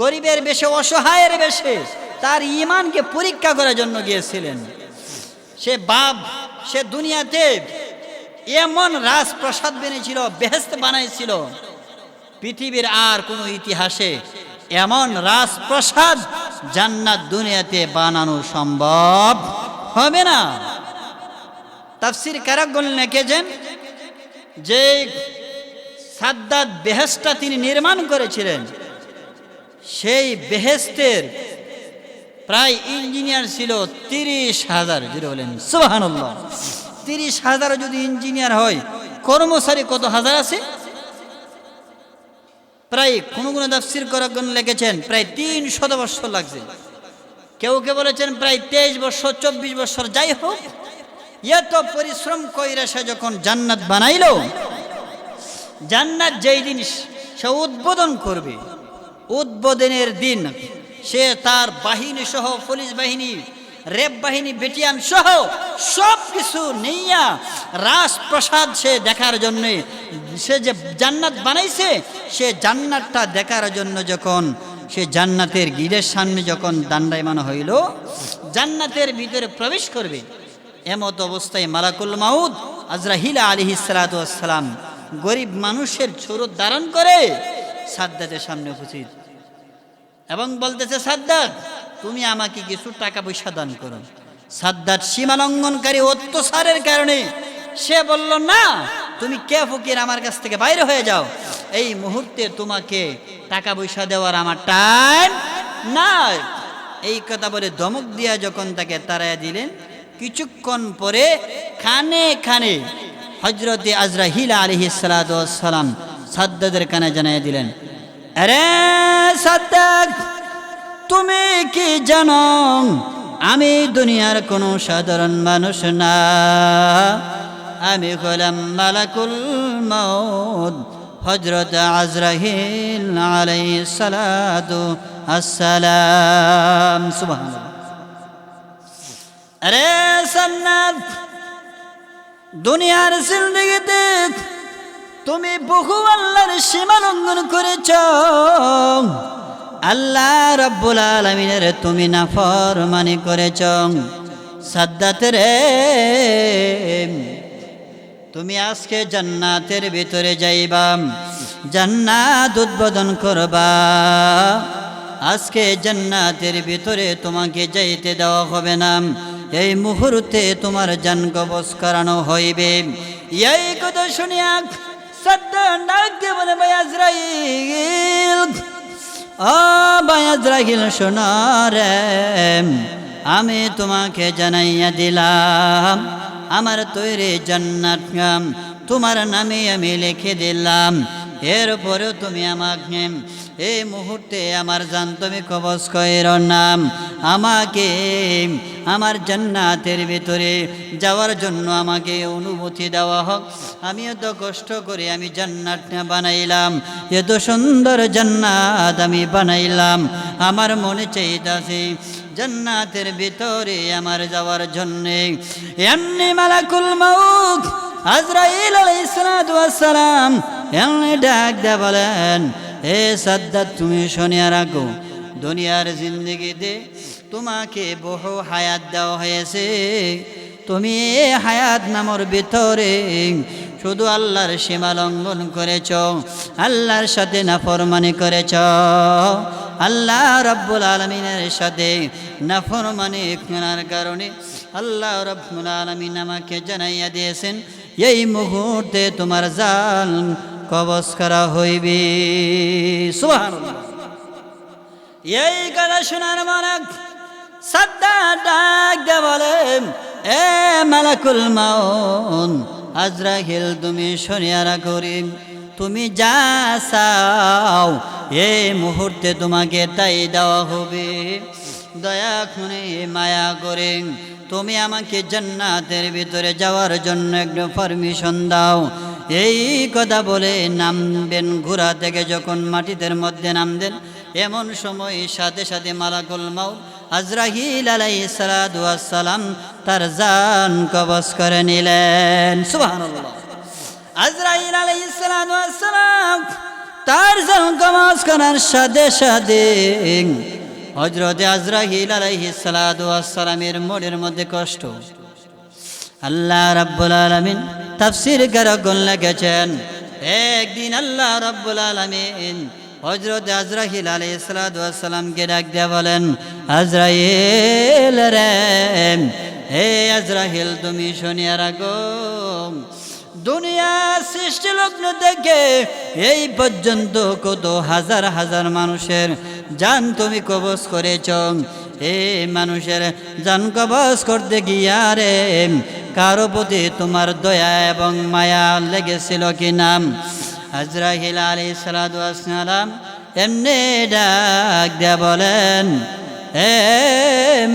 গরিবের বেশে, অসহায়ের বেশে তার ঈমানকে পরীক্ষা করার জন্য গিয়েছিলেন। সে বাপ, সে দুনিয়াতে এমন রাজপ্রাসাদ বেনেছিল, বেহেশত বানাইছিল, পৃথিবীর আর কোনো ইতিহাসে এমন রাজপ্রাসাদ জান্নাত দুনিয়াতে বানানো সম্ভব হবে না। তাফসীর কারকগণ লিখেছেন যে সাদ্দাত বেহেশতটা তিনি নির্মাণ করেছিলেন, সেই বেহেশতের প্রায় ইঞ্জিনিয়ার ছিল 30,000। জুড়ে বলেন সুবহানাল্লাহ। 30,000 যদি ইঞ্জিনিয়ার হয়, কর্মচারী কত হাজার আছে? প্রায় কোন কোন তাফসীর কারকগণ লিখেছেন প্রায় 300 বছর লাগছে। কেউ কেউ বলেছেন প্রায় 23 বছর, 24 বছর। যাই হোক, এত পরিশ্রম কইরা সে যখন জান্নাত বানাইল, জান্নাত যেই দিন সে উদ্বোধন করবে, উদ্বোধনের দিন সে তার বাহিনী সহ, পুলিশ বাহিনী, রেব বাহিনী, বেটিয়ান সহ সব কিছু নিয়া রাজপ্রাসাদ সে দেখার জন্য, সে যে জান্নাত বানাইছে সে জান্নাতটা দেখার জন্য যখন সে জান্নাতের গিরের সামনে যখন দাণ্ডায়মান হইল, জান্নাতের ভিতরে প্রবেশ করবে, এমত অবস্থায় মালাকুল মাউত আজরাইল আলাইহিস সালাতু ওয়াস সালাম গরিব মানুষের ছুরত ধারণ করে সাদ্দাতের সামনে উপস্থিত এবং বলতেছে, সাদ্দাত তুমি আমাকে কিছু টাকা পয়সা দান করো। সাদ্দাত সীমা লঙ্ঘনকারী অত্যাচারের কারণে সে বলল, না, তুমি কে ফকির, আমার কাছ থেকে বাইরে হয়ে যাও, এই মুহূর্তে তোমাকে টাকা পয়সা দেওয়ার আমার টাইম নাই। এই কথা বলে ধমক দিয়া যখন তাকে তাড়াইয়া দিলেন, কিছুক্ষণ পরে খানে খানে হযরতে আজরাইল আলাইহিস সালাতু ওয়াস সালাম সাদ্দাতের কানে জানাইয়া দিলেন, আরে সাদ্দাত, তুমি কি জানো আমি দুনিয়ার কোনো সাধারণ মানুষ না, আমি হলাম মালাকুল মাউত হযরত আজরাইল আলাইহিস সালাতু আসসালাম। সুবহানাল্লাহ। আরে সান্নাত, দুনিয়ার জিন্দেগিতে তুমি বহু আল্লাহর সীমা লঙ্ঘন করেছ, আল্লাহ রাব্বুল আলামিনের তুমি নাফরমানি করেছ। সাদ্দাত রে, তুমি আজকে জান্নাতের ভিতরে যাইবা, জান্নাত উদ্বোধন করবা। আজকে জান্নাতের ভিতরে তোমাকে যাইতে দেওয়া হবে না, এই মুহূর্তে তোমার জান কবজ করানো হইবে। এই কথা শুনিয়া সাদ্দাত ডাক দিয়ে বলে, ভাই আজরাইল, ও ভাই আজরাইল, শোনো রে, আমি তোমাকে জানাইয়া দিলাম আমার তৈরি জান্নাত তোমার নামে আমি লিখে দিলাম। এরপরেও তুমি আমাকে এই মুহূর্তে আমার জান তুমি কবজ কইরো না, আমাকে আমার জান্নাতের ভিতরে যাওয়ার জন্য আমাকে অনুমতি দেওয়া হোক। আমি এত কষ্ট করে আমি জান্নাতটা বানাইলাম, এত সুন্দর জান্নাত আমি বানাইলাম, আমার মনে চাইতাছে জান্নাতের ভিতরে আমার যাওয়ার জন্যে। এমনি মালাকুল মাউত আজরাইল আলাইহিস সালাতু ওয়াস সালাম এমনি ডাক দিয়ে বলেন, হে সাদ্দাত, তুমি শুনিয়া রাখো, দুনিয়ার জিন্দেগিতে তোমাকে বহু হায়াত দেওয়া হয়েছে, তুমি হায়াত নামর ভিতরে শুধু আল্লাহর সীমা লঙ্ঘন করেছ, আল্লাহর সাথে নাফরমানি করেছ। আল্লাহ রাব্বুল আলামিনের সাথে নাফরমানি করার কারণে আল্লাহ রাব্বুল আলামিন আমাকে জানাইয়া দিয়েছেন, এই মুহূর্তে তোমার জান কবজ করা হইবে। সুবহানাল্লাহ। এই কথা শোনার মানে সাদ্দাত ডাক দিয়ে বলেন, এ মালাকুল মাউন আজরাইল তুমি শুনিয়া করিম, তুমি যা চাও এই মুহূর্তে তোমাকে তাই দেওয়া হবে। দয়া করে মায়া করে তুমি আমাকে জান্নাতের ভিতরে যাওয়ার জন্য একটু পারমিশন দাও। এই কথা বলে নামবেন, ঘোড়া থেকে যখন মাটিদের মধ্যে নামবেন, এমন সময় সাথে সাথে মালাকুল মাউত আজরাইল আলাইহিস সালাতু ওয়াস সালাম তার জান কবজ করে নিলেন। সুবহানাল্লাহ। আজরাইল আলাইহিস সালাতু ওয়াস সালাম তার জান কবজ করার সাথে সাথে হযরতে আজরাইল আলাইহিস সালাতু ওয়াস সালামের মনের মধ্যে কষ্ট। আল্লাহ রাব্বুল আলামিন তাফসীর কারকগণ লিখেছেন, একদিন আল্লাহ রাব্বুল আলামিন হযরত আজরাইল আলাইহিস সালাতু ওয়াস সালামকে ডাক দিয়ে বলেন, আজরাইল রে, হে আজরাইল তুমি শুনিয়া রাখো, দুনিয়া সৃষ্টি লগ্ন থেকে এই পর্যন্ত কত হাজার হাজার মানুষের জান তুমি কবজ করেছ। এই মানুষের জান কবজ করতে গিয়া রে কারো প্রতি তোমার দয়া এবং মায়া লেগেছিল কি নাম? আজরাইল আলাইহিস সালাতু ওয়াস সালাম এমনি ডাক দিয়া বলেন, হে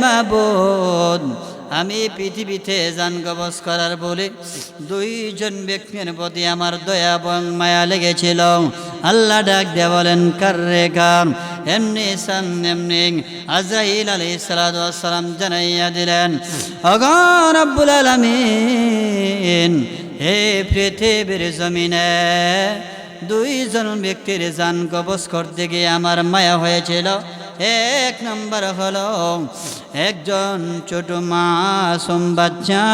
মাবুদ, আমি পৃথিবীতে জান কবজ করার বলে দুইজন ব্যক্তির প্রতি আমার দয়া এবং মায়া লেগেছিল। আল্লাহ ডাক দিয়া বলেন, কাররে কার? এমনি এমনি আজরাইল আলাইহিস সালাতু ওয়াস সালাম জানাইয়া দিলেন, ওগো রব্বুল আলামিন, হে পৃথিবীর জমিনে দুইজন ব্যক্তির জান কবজ করতে গিয়ে আমার মায়া হয়েছিল। এক নম্বর হলো একজন ছোট মাসুম বাচ্চা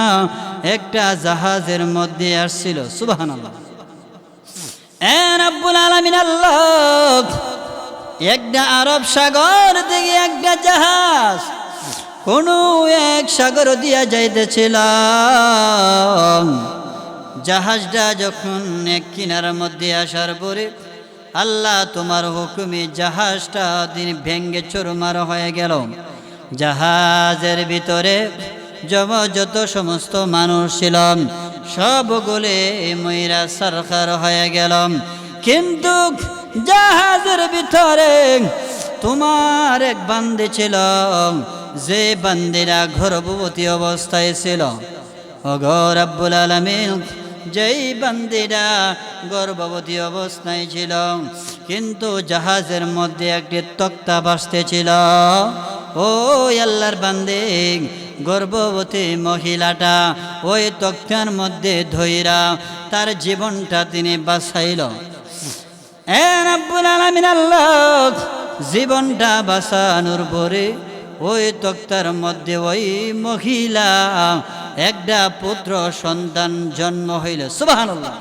একটা জাহাজের মধ্যে আসছিল। সুবহানাল্লাহ। এ রব্বুল আলামিন আল্লাহ একটা আরব সাগর থেকে একটা জাহাজ কোনো এক সাগর দিয়া যাইতেছিল। জাহাজটা যখন এক কিনারার মধ্যে আসার পরে আল্লাহ তোমার হুকুমে জাহাজটা দিন ভেঙ্গে চুরমার হয়ে গেল। জাহাজের ভিতরে যত সমস্ত মানুষ ছিল সবগুলো ময়রা সরকার হয়ে গেল। কিন্তু জাহাজের ভিতরে তোমার এক বান্দি ছিল, যে বান্দিরা গর্ভবতী অবস্থায় ছিল। ওগো রব্বুল আলামিন, যেই বান্দিরা গর্ভবতী অবস্থায় ছিল, কিন্তু জাহাজের মধ্যে একটি তক্তা ভাসতেছিল। ও আল্লাহর বান্দে, গর্ভবতী মহিলাটা ওই তক্তার মধ্যে ধইরা তার জীবনটা তিনি বাঁচাইল। এ রব্বুল আলামিন আল্লাহ জীবনটা বাঁচানোর পরে ওই তক্তার মধ্যে ওই মহিলা একটা পুত্র সন্তান জন্ম হইল। সুবহানাল্লাহ।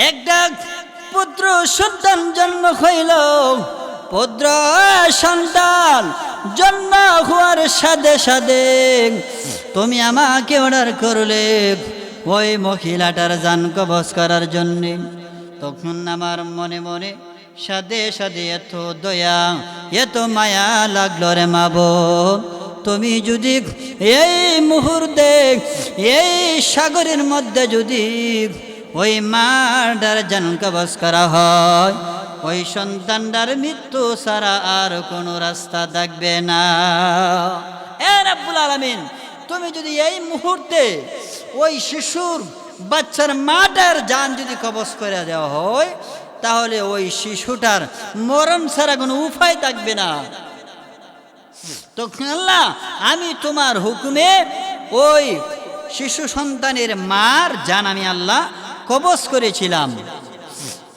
একটা পুত্র সন্তান জন্ম হইল। পুত্র সন্তান জন্ম হওয়ার সাথে সাথে তুমি আমাকে অর্ডার করলে ওই মহিলাটার জান কবজ করার জন্যে। তখন আমার মনে মনে সাথে সাথে এত দয়া এত মায়া লাগলো রে মাবুদ, তুমি যদি এই মুহূর্তে এই সাগরের মধ্যে যদি ওই মাটার জান কবজ করা হয়, ওই সন্তানটার মৃত্যু ছাড়া আর কোনো রাস্তা থাকবে না। এ রব্বুল আলামিন, তুমি যদি এই মুহূর্তে ওই শিশুর বাচ্চার মাটার জান যদি কবজ করে দেওয়া হয়, তাহলে ওই শিশুটার মরণ ছাড়া কোনো উপায় থাকবে না। তখন আল্লাহ, আমি তোমার হুকুমে ওই শিশু সন্তানের মার জান আমি আল্লাহ কবজ করেছিলাম।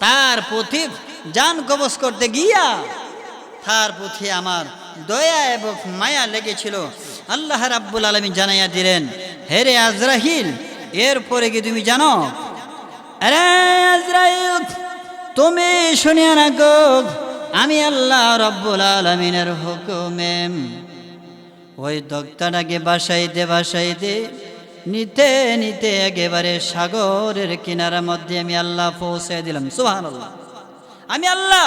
তার প্রতি জান কবজ করতে গিয়া তার প্রতি আমার দয়া এবং মায়া লেগেছিল। আল্লাহ রাব্বুল আলামিন জানাইয়া দিলেন, হে রে আজরাইল, এরপরে কি তুমি জানো? আরে আজরাইল, তুমি শুনিয়া রাখো, আমি আল্লাহ রাব্বুল আলামিনের হুকুমে ওই তক্তাটাকে বাসাইতে নিতে নিতে একেবারে সাগরের কিনারার মধ্যে আমি আল্লাহ পৌঁছে দিলাম। সুবহানাল্লাহ। আমি আল্লাহ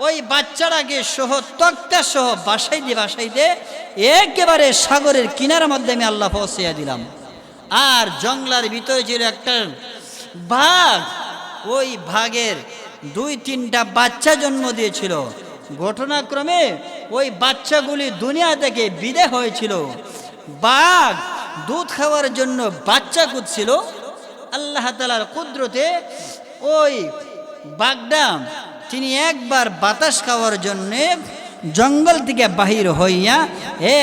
ওই বাচ্চাটাকে সহ তক্তা সহ বাসাইতে একেবারে সাগরের কিনারার মধ্যে আমি আল্লাহ পৌঁছিয়ে দিলাম। আর জঙ্গলার ভিতরে ছিল একটা বাঘ, ওই বাঘের 2-3টা বাচ্চা জন্ম দিয়েছিল। ঘটনাক্রমে ওই বাচ্চাগুলি দুনিয়া থেকে বিদায় হয়েছিল। বাঘ দুধ খাওয়ার জন্য বাচ্চা কুদছিল। আল্লাহ তাআলার কুদরতে ওই বাঘটা তিনি একবার বাতাস খাওয়ার জন্যে জঙ্গল থেকে বাহির হইয়া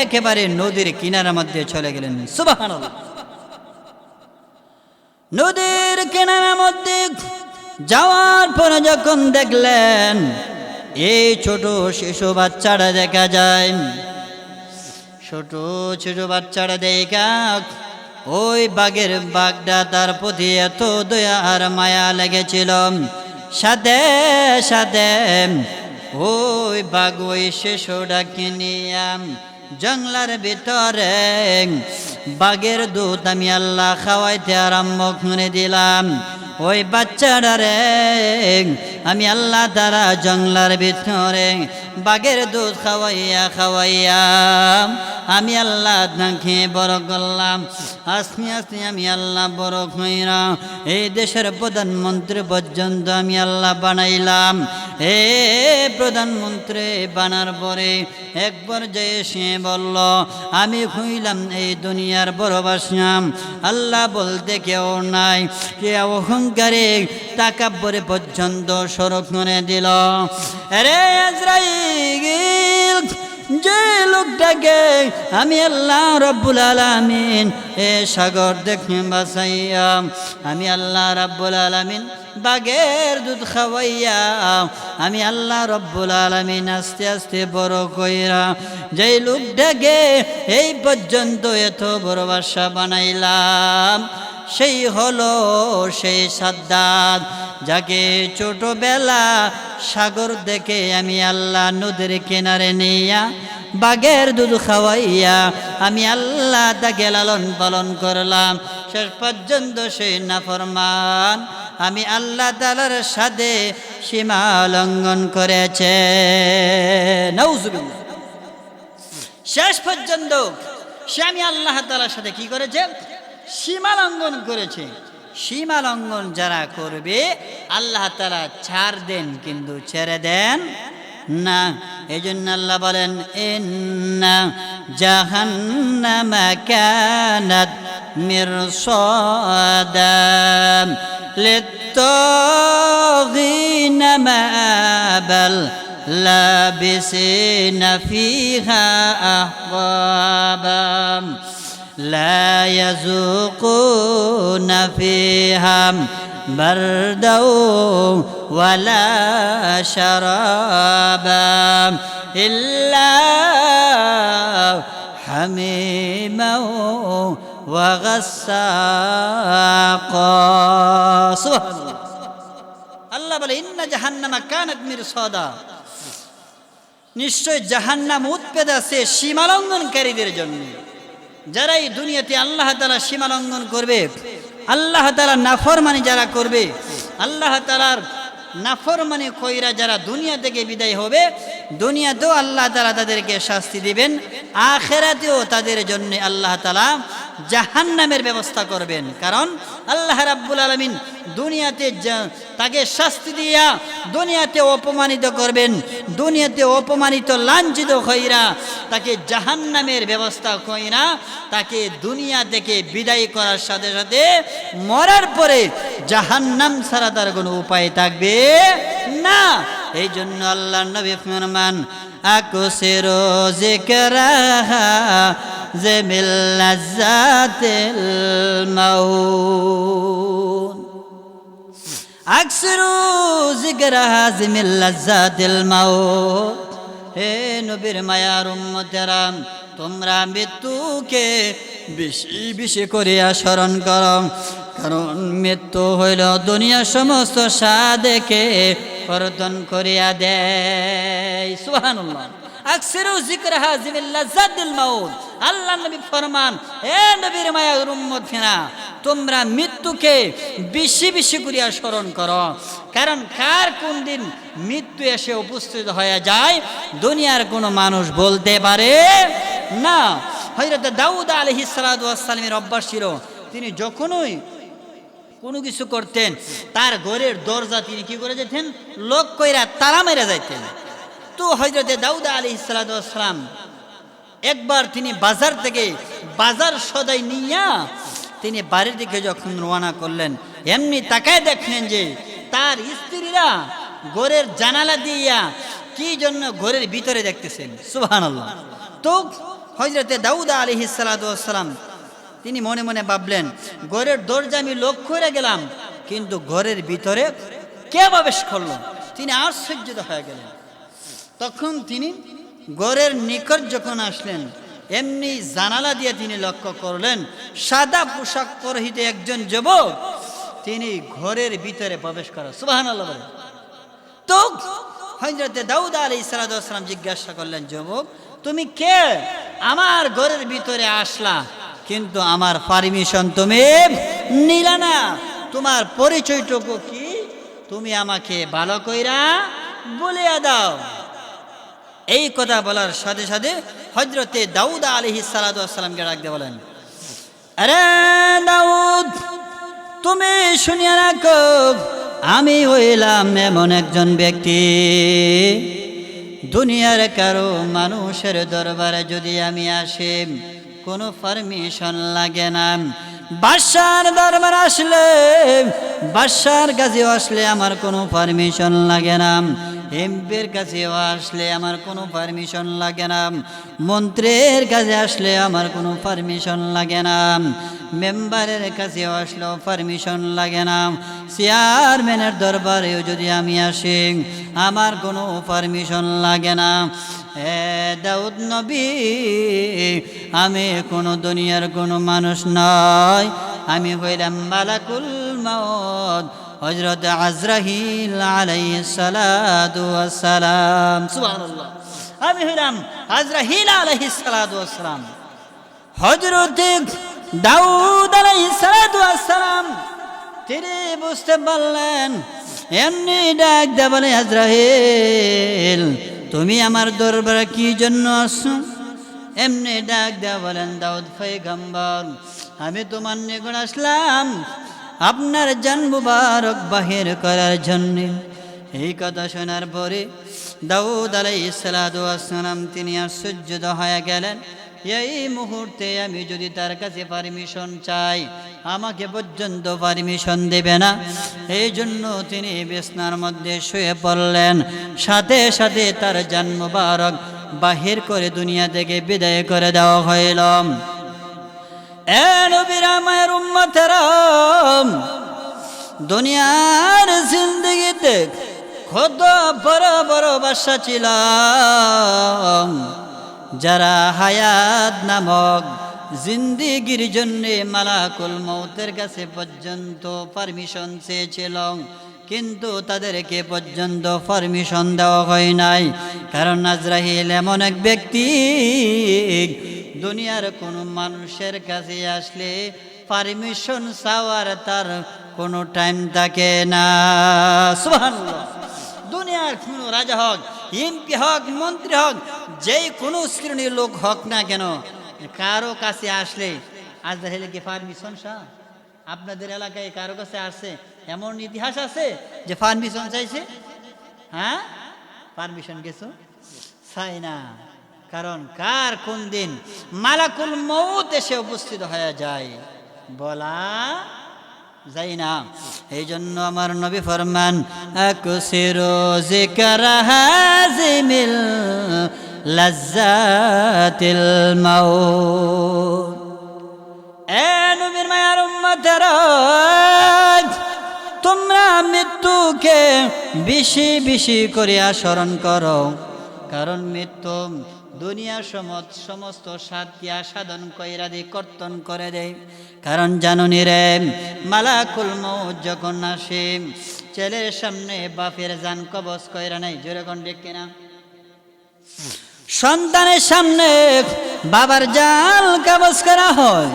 একেবারে নদীর কিনারার মধ্যে চলে গেলেন। সুবহানাল্লাহ। নদীর কিনারার মধ্যে যাওয়ার পরে যখন দেখলেন এই ছোট শিশু বাচ্চাটা দেখা যায়, ছোট বাচ্চাটা দেখা ওই বাঘটা তার প্রতি এত দয়া আর মায়া লেগেছিল। সাথে সাথে ওই বাঘ ওই শিশুটাকে নিয়ে জঙ্গলার ভিতরে বাঘের দুধ আমি আল্লাহ খাওয়াইতে আরম্ভ করে দিলাম। ওই বাচ্চাটারে আমি আল্লাহ তাআলা জঙ্গলার ভিতরে বাঘের দুধ খাওয়াইয়া আমি আল্লাহ তাকে বড় করলাম। আস্তে আস্তে আমি আল্লাহ বড় হইরা এই দেশের প্রধানমন্ত্রী পর্যন্ত আমি আল্লাহ বানাইলাম। এ প্রধানমন্ত্রী বানার পরে একবার যে সে বলল আমি হইলাম এই দুনিয়ার বড় বাদশা, আল্লাহ বলতে কেউ নাই। কে অহংকারে তাকাব্বরে পর্যন্ত সরক করে দিল। আরে আজরাইল, যে লোকটাকে আমি আল্লাহ রব্বুল আলামিন এ সাগর দেখে বাঁচাইয়া আমি আল্লাহ রব্বুল আলামিন বাঘের দুধ খাওয়াইয়া আমি আল্লাহ রব্বুল আলামিন আস্তে আস্তে বড় কইরা যেই লোকটাকে এই পর্যন্ত এত বড় বাদশা বানাইলাম, সেই হলো সেই সাদ্দাত, যাকে ছোটবেলা সাগর দেখে আমি আল্লাহ নদীর কিনারে নিয়া বাঘের দুধ খাওয়াইয়া আমি আল্লাহ তাকে লালন পালন করলাম। শেষ পর্যন্ত সেই নাফরমান আমি আল্লাহ তাআলার সাথে সীমা লঙ্ঘন করেছে। নাউজুবিল্লাহ। শেষ পর্যন্ত সে আমি আল্লাহ তাআলার সাথে কি করেছে? সীমা লঙ্ঘন করেছে। সীমা লঙ্ঘন যারা করবে আল্লাহ তাআলা ছাড় দেন, কিন্তু ছেড়ে দেন না। এই জন্য আল্লাহ বলেন ইন্না জাহান্নামা কানাত মিরসাদা লিত্তাগিনা মাআবাল লাবিসিনা ফিহা আহওয়াবা لا يذوقون فيها بردا ولا شرابا إلا حميما وغساقا سبحان الله আল্লাহ বলে ইন্না জাহান্নামা কানাত মিরসাদা, নিশ্চয় জাহান্নাম উৎপেদ আছে সীমালঙ্ঘনকারীদের জন্য। যারা এই দুনিয়াতে আল্লাহ তাআলা সীমা লঙ্ঘন করবে, আল্লাহ তাআলা নাফরমানি যারা করবে, আল্লাহ তাআলার নাফরমানি কইরা যারা দুনিয়া থেকে বিদায় হবে, দুনিয়াতেও আল্লাহ তাআলা তাদেরকে শাস্তি দিবেন, আখিরাতেও তাদের জন্য আল্লাহ তাআলা জাহান্নামের ব্যবস্থা করবেন। কারণ আল্লাহ রাব্বুল আলামিন দুনিয়াতে তাকে শাস্তি দিয়া দুনিয়াতে অপমানিত করবেন, দুনিয়াতে অপমানিত লাঞ্ছিত কইরা তাকে জাহান্নামের ব্যবস্থা কইরা তাকে দুনিয়া থেকে বিদায় করার সাথে সাথে মরার পরে জাহান্নাম ছাড়া তার কোনো উপায় থাকবে না। এই জন্য আল্লাহর নবী ফরমান আকসিরু যিকরাহা মিন লাজ্জাতিল মাউত, আকসিরু যিকরাহা মিন লাজ্জাতিল মাউত। হে নবীর মায়ার উম্মতেরা, তোমরা মৃত্যুকে বেশি বেশি করিয়া স্মরণ করো, কারণ মৃত্যু হইল দুনিয়ার সমস্ত স্বাদকে পরতন করিয়া দেয়। সুবহানাল্লাহ। আকসিরু যিকরাহা মিন লাজ্জাতিল মাউত। আল্লাহ নবী ফরমান, হে নবীর মায়ার উম্মতেরা, তোমরা মৃত্যুকে বেশি বেশি করিয়া স্মরণ করো, কারণ কার কোন দিন মৃত্যু এসে উপস্থিত হয়ে যায় দুনিয়ার কোনো মানুষ বলতে পারে না। হযরত দাউদ আলাইহিস সালাতু ওয়াস সালামের অভ্যাস ছিল, তিনি যখনই কোনো কিছু করতেন তার ঘরের দরজা তিনি কি করে যেতেন, লক কইরা তালা মেরে যাইতেন। তো হযরত দাউদ আলাইহিস সালাতু ওয়াস সালাম একবার তিনি বাজার থেকে বাজার সদাই নিয়া তিনি বাড়ির দিকে যখন রওনা করলেন, এমনি তাকায় দেখলেন যে তার স্ত্রীরা ঘরের জানালা দিয়া কি জন্য ঘরের ভিতরে দেখতেছেন। সুবহানাল্লাহ। তো হযরত দাউদ আলাইহিস সালাতু ওয়াস সালাম তিনি মনে মনে ভাবলেন, ঘরের দরজা আমি লক করে গেলাম, কিন্তু ঘরের ভিতরে কে প্রবেশ করলো? তিনি আশ্চর্যিত হয়ে গেলেন। তখন তিনি ঘরের নিকট যখন আসলেন, এমনি জানালা দিয়ে তিনি লক্ষ্য করলেন সাদা পোশাক পরিহিত একজন যুবক তিনি ঘরের ভিতরে প্রবেশ করেন। সুবহানাল্লাহ বলেন। তো হযরত দাউদ আলাইহিস সালাতু ওয়াস সালাম জিজ্ঞাসা করলেন, যুবক তুমি কে? আমার ঘরের ভিতরে আসলা, কিন্তু আমার পারমিশন তুমি নিলা না, তোমার পরিচয়টুকু কি তুমি আমাকে ভালো কইরা বলিয়া দাও। এই কথা বলার সাথে সাথে হযরতে দাউদ আলাইহিস সালাতু ওয়াস সালামকে ডাক দিয়ে বলেন, আরে দাউদ, তুমি শুনিয়া রাখো, আমি হইলাম এমন একজন ব্যক্তি, দুনিয়ার কারো মানুষের দরবারে যদি আমি আসি কোনো পারমিশন লাগে না। বাদশার দরবার আসলে, বাদশার কাছেও আসলে আমার কোনো পারমিশন লাগে না, এমপির কাছেও আসলে আমার কোনো পারমিশন লাগে না, মন্ত্রীর কাছে আসলে আমার কোনো পারমিশন লাগে না, মেম্বারের কাছেও আসলেও পারমিশন লাগে না, চেয়ারম্যানের দরবারেও যদি আমি আসি আমার কোনো পারমিশন লাগে না। এ দাউদ নবী, আমি কোনো দুনিয়ার কোনো মানুষ নয়, আমি হইলাম মালাকুল মউত হযরত আজরাইল আলাইহিস সালাতু ওয়াস সালাম। সুবহানাল্লাহ। আমি হইলাম আজরাইল আলাইহিস সালাতু ওয়াস সালাম। হযরত দাউদ আলাইহিস সালাতু ওয়াস সালাম তিনি বুঝতে পারলেন, এমনি ডাক দিয়ে বলে, আজরাইল তুমি আমার দরবারে কি জন্য আসছো? এমনি ডাক দিয়ে বলেন, দাউদ পয়গম্বর, আমি তোমার নিকট আসলাম আপনার জান মুবারক বাহির করার জন্য। এই কথা শোনার পরে দাউদ আলাইহিস সালাতু ওয়াস সালাম তিনি আশ্চর্যিত হয়ে গেলেন, এই মুহূর্তে আমি যদি তার কাছে পারমিশন চাই আমাকে পর্যন্ত পারমিশন দেবে না। এই জন্য তিনি বিছানার মধ্যে শুয়ে পড়লেন, সাথে সাথে তার জান মুবারক বাহির করে দুনিয়া থেকে বিদায় করে দেওয়া হইল। এ নবীর আমার উম্মতেরা, দুনিয়ার জিন্দেগিতে কত বড় বড় বাদশা ছিল, যারা হায়াত নামক জিন্দেগির জন্যে মালাকুল মউতের কাছে পর্যন্ত পারমিশন চেয়েছিল, কিন্তু তাদেরকে পর্যন্ত পারমিশন দেওয়া হয় নাই। কারণ আজরাইল এমন এক ব্যক্তি, দুনিয়ার কোনো মানুষের কাছে আসলে পারমিশন চাওয়ার তার কোনো টাইম থাকে না। সুবহানাল্লাহ। দুনিয়ার কোনো রাজা হোক, এমপি হোক, মন্ত্রী হোক, যে কোনো শ্রেণীর লোক হোক না কেন, কারো কাছে আসলে আজরাইল কি পারমিশন চায়? আপনাদের এলাকায় কারো কাছে আসছে এমন ইতিহাস আছে যে পারমিশন চাইছে? হ্যাঁ, পারমিশন কিছু চাই না। কারণ কার কোন দিন মালাকুল মউত এসে উপস্থিত হয়ে যায় বলা যায় না। এই জন্য আমার নবী ফরমান, আকসিরু যিকরা হাযিমিল লাজ্জাতিল মাউত। এ নবীর মায়ার উম্মতেরা, তোমরা মৃত্যুকে বেশি বেশি করিয়া স্মরণ করো, কারণ মৃত্যু দুনিয়ার সমস্ত সাধকে আসাধন কইরা দিয়ে কর্তন করে দেয়। কারণ জানুনি রে, মালাকুল মউত যখন আসে ছেলের সামনে বাপের জান কবজ কইরা নাই, যেরকম দেখি না, সন্তানের সামনে বাবার জান কবজ করা হয়।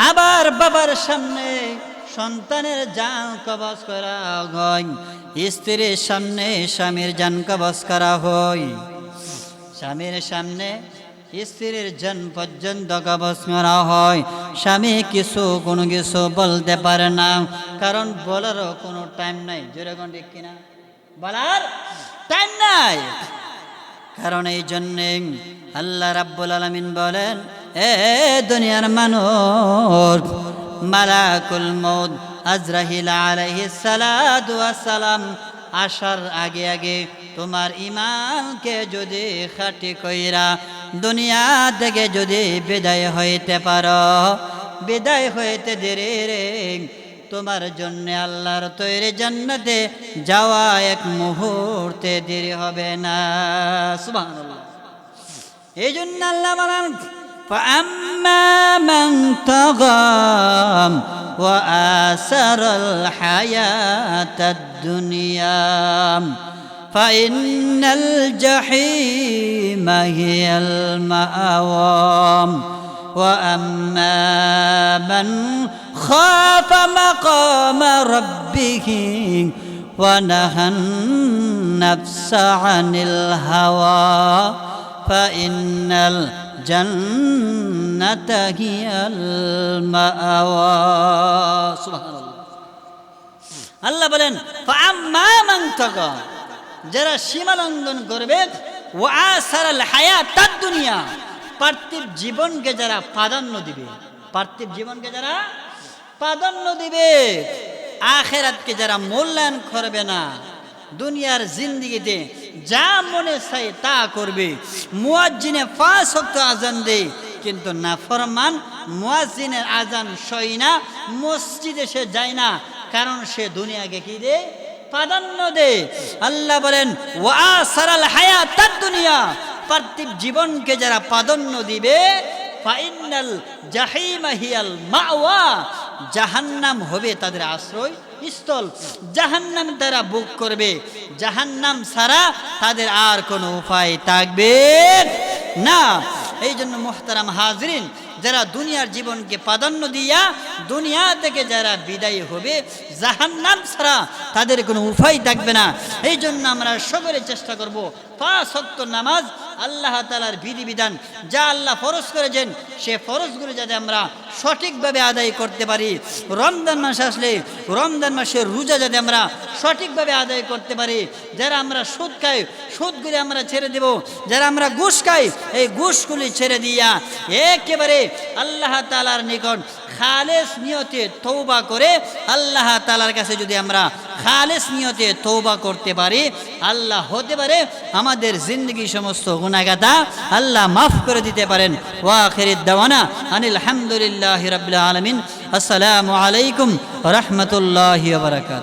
আবার বাবার সামনে সন্তানের জান কবজ করা হয়, স্ত্রীর সামনে স্বামীর জান কবজ করা হয়, স্বামীর সামনে স্ত্রীর জান পর্যন্ত কবজ করা হয়। স্বামী কোনো কিছু বলতে পারে না, কারণ বলারও কোনো টাইম নাই। জোরে কোন ঠিক কিনা? বলার টাইম নাই। কারণ এই জন্যে আল্লাহ রাব্বুল আলামিন বলেন, এ দুনিয়ার মানুষ, মালাকুল মউত আজরাইল আলাইহিস সালাতু ওয়াস সালাম আসার আগে আগে তোমার ঈমানকে যদি খাঁটি কইরা দুনিয়া থেকে যদি বিদায় হইতে পারো, বিদায় হইতে দেরি রে, তোমার জন্য আল্লাহর তৈরি জান্নাতে যাওয়া এক মুহূর্তে দেরি হবে না। সুবহানাল্লাহ। এই জন্য আল্লাহ বলেন, فأما من طغى وآثر الحياة الدنيا فإن الجحيم هي المأوى وأما من خاف مقام ربه ونهى النفس عن الهوى فإن الجنة هي المأوى سبحان الله আল্লাহ বলেন, فأما من طغى, যারা সীমা লঙ্ঘন করবে, ওয়াসারাল হায়াতাদ দুনিয়া, পার্থিব জীবনকে যারা প্রাধান্য দিবে, পার্থিব জীবনকে যারা প্রাধান্য দিবে, আখিরাতকে যারা মূল্যায়ন করবে না, দুনিয়ার জিন্দেগিতে যা মনে চায় তা করবে, মুয়াজ্জিনে 5 ওয়াক্ত আজান দেয় কিন্তু নাফরমান মুয়াজ্জিনের আজান সই না, মসজিদে সে যায় না, কারণ সে দুনিয়াকে কি দেয়? প্রাধান্য দেয়। আল্লাহ বলেন, ওয়াসারাল হায়াতাদ দুনিয়া, পার্থিব জীবনকে যারা প্রাধান্য দিবে, ফাইনাল জাহিমা হিয়াল মাওয়া, জাহান্নাম হবে তাদের আশ্রয় স্থল, জাহান্নাম তারা বুক করবে, জাহান্নাম ছাড়া তাদের আর কোনো উপায় থাকবে না। এই জন্য মুহতারাম হাজরিন, যারা দুনিয়ার জীবনকে প্রাধান্য দিয়া দুনিয়া থেকে যারা বিদায় হবে, জাহান্নাম ছাড়া তাদের কোনো উপায় থাকবে না। এই জন্য আমরা সকলে চেষ্টা করব 5 ওয়াক্ত নামাজ, আল্লাহ তাআলার বিধিবিধান যা আল্লাহ ফরজ করেছেন, সে ফরজগুলো যাতে আমরা সঠিকভাবে আদায় করতে পারি। রমজান মাস আসলে রমজান মাসের রোজা যাতে আমরা সঠিকভাবে আদায় করতে পারি। যারা আমরা সুদ খাই, সুদগুলি আমরা ছেড়ে দেব। যারা আমরা ঘুষ খাই, এই ঘুষগুলি ছেড়ে দিয়া একেবারে আল্লাহ তাআলার নিকট খালেস নিয়তে তওবা করে আল্লাহ তাআলার কাছে যদি আমরা খালেস নিয়তে তওবা করতে পারি, আল্লাহ হতে পারে আমাদের জিন্দগি সমস্ত গুনাহগাতা আল্লাহ মাফ করে দিতে পারেন। ওয়া আখিরিদ দাওয়ানা আনিল হামদুলিল্লাহি রাব্বিল আলামিন। আসসালামু আলাইকুম ওয়া রাহমাতুল্লাহি ওয়া বারাকাতুহু।